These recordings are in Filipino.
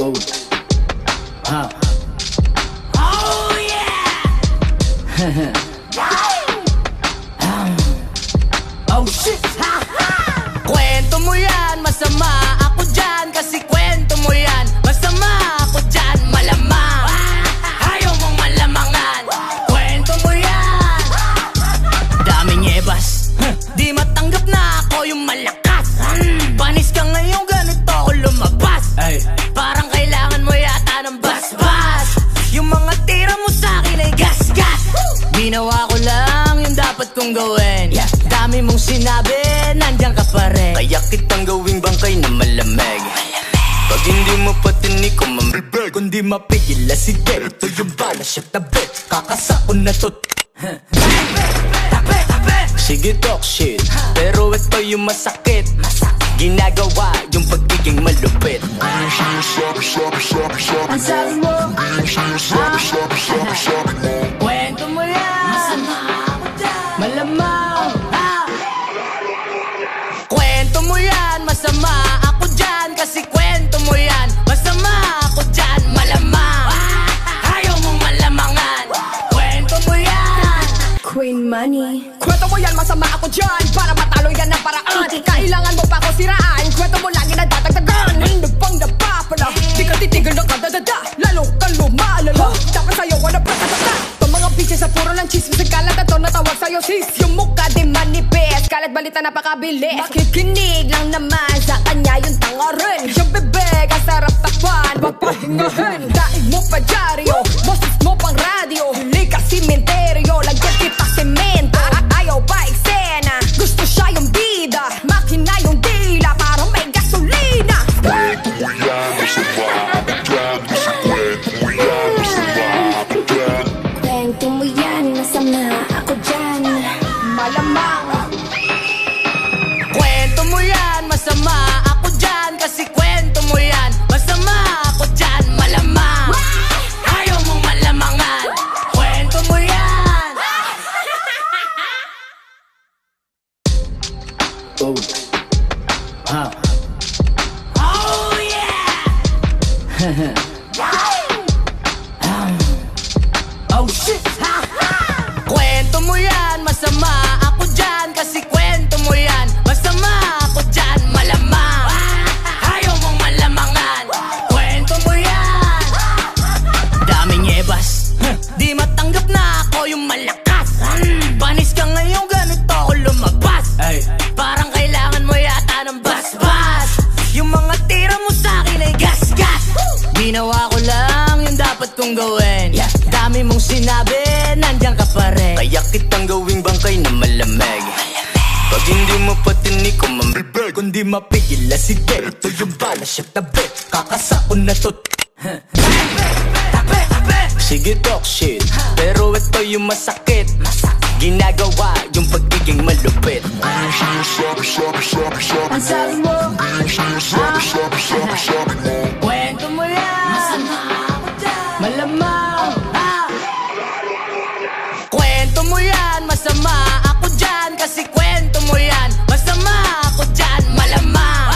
Oh, huh. Oh yeah! Oh shit! Kwento mo yan, masama ako dyan. Kasi kwento mo yan, masama ako dyan. Malamang, ayaw mong malamangan. Kwento mo yan, daming ebas. Di matanggap na ako yung malakas. Panis ka ngayon, ganito ako lumabas. Ay, Parang kailangan mo yata ng basbas. Yung mga tira mo sa'kin ay gasgas. Ginawa ko lang yung dapat kong gawin. Dami mong sinabi, nandiyan ka pa rin. Kaya kitang gawing bangkay na malamig. Pag hindi mo patinig ko mamibig, kundi mapigil na sige. Ito yung bala siya tabi. Kakasako na to. sige talk shit, pero ito yung masakit. Ginagawa yung pagiging malupit. Ang sabi mo, kwento mo yan, masama ako dyan. Malamang, kwento mo yan, masama ako dyan. Kasi kwento mo yan, masama ako dyan. Malamang, ayaw mong malamangan. Kwento mo yan, Queen Money. Kwento mo yan, masama ako dyan. Para matalo yan ang paraan. Kailangan mo pa ako siraan. Kwento mo lagi na dadagdagan. Hindi pang napapala. Di ka titigil ng kadadada. Lalo kang lumalala. Dapat sa'yo wala pagkatata. Itong mga bitches sa puro ng chismis. Ang kalat na to natawag sa'yo sis. Yung mukha di manipis. Kalat balita napakabilis. Makikinig lang naman sa kanya yung tanga rin. Yung bibig ang sarap takpan. Papahingahin. Daig mo pa dyaryo. Boses mo pang radyo. Huli ka simenteryo. Lagyan kita semento. Ayaw pa eksena. Gusto siya yung bida. Makina yung dila. Parang may gasolina. Kwento mo yan, masama ako dyan. Malamang. kwento mo yan, masama ako dyan. Kasi kwento mo yan, masama ako dyan. Malamang, ayaw mong malamangan. Kwento mo yan. Oh, huh. Oh yeah! Oh shit! Kwento mo yan, masama ako dyan. Kasi kwento mo yan, masama ako dyan. Malamang, ayaw mong malamangan. Kwento mo yan, daming ebas. Di matanggap na ako yung malakas. Panis ka ngayon, ganito ako lumabas. Ay, Parang kailangan mo yata ng basbas. Yung mga tira mo sa'kin ay gasgas. Ginawa ko lang yung dapat kong gawin. Dami mong sinabi, nandiyan ka pa rin. Kaya kitang gawing bangkay na malamig. Pag hindi mo patinig ko mamibig, kundi mapigil na sige. Ito yung bala siya tabi. Kakasako na to. sige talk shit, pero ito yung masakit. Ginagawa yung pagiging malupit. Ang sabi mo, kwento mo yan, masama ako dyan. Malamang, kwento mo yan, masama ako dyan. Kasi kwento mo yan, masama ako dyan. Malamang,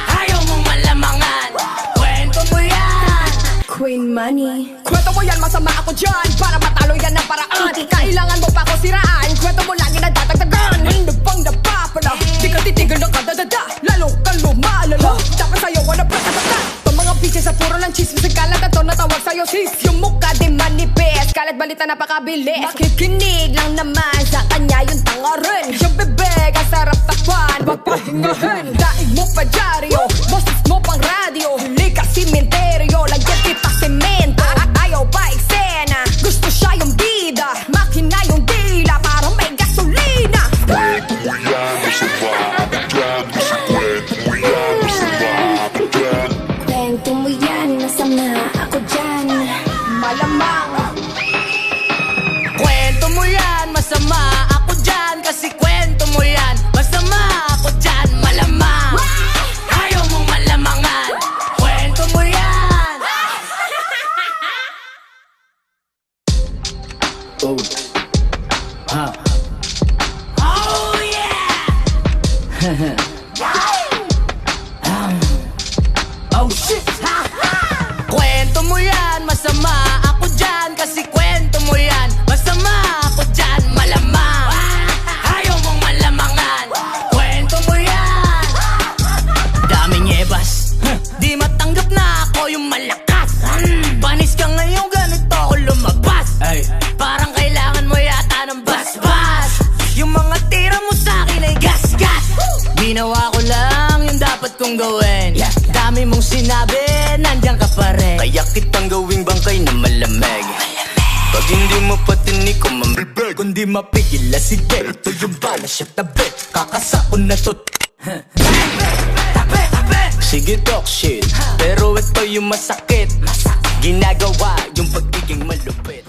ayaw mong malamangan. Kwento mo yan, Queen Money. Kwento mo yan, masama ako dyan. Para matalo yan ang paraan. Kailangan mo pa ako siraan. Kwento mo lagi na dadagdagan. Hindi pang napapala. Di ka titigil ng kadadada. Lalo kang lumalala. Dapat sa'yo wala pagkatata. Itong mga bitches sa puro ng chismis. Ang kalat na to natawag sa'yo sis. Yung mukha di manipis. Kalat balita napakabilis. Makikinig lang naman sa kanya yung tanga rin. Yung bibig ang sarap takpan. Papahingahin. Daig mo pa dyaryo. Boses mo pang radyo. Huli ka simenteryo. Lagyan kita semento. Ayaw pa eksena. Gusto siya yung bida. Makina yung dila. Parang may gasolina. Kwento mo yan, masama ako dyan. Malamang. kwento mo yan, masama ako dyan. Kasi kwento mo yan, masama ako dyan. Malamang, ayaw mong malamangan. Kwento mo yan. Oh, huh. Oh yeah! Oh shit! yan, masama ako dyan. Kasi kwento mo yan, masama ako dyan, malamang. Ayaw mong malamangan, kwento mo yan. Daming ebas, di matanggap na ako yung malakas. Panis ka ngayon, ganito ako lumabas. Parang kailangan mo yata ng basbas. Yung mga tira mo sa'kin ay gasgas. Ginawa ko lang yung dapat kong gawin. Dami mong sinabi, nandiyan ka pa rin. Kaya kitang gawing bangkay na malamig. Pag hindi mo patinig ko mamibig. Kundi mapigil na sige, ito yung bala siya tabi. Kakasako na to. Sige talk shit, pero ito yung masakit. Ginagawa yung pagiging malupit.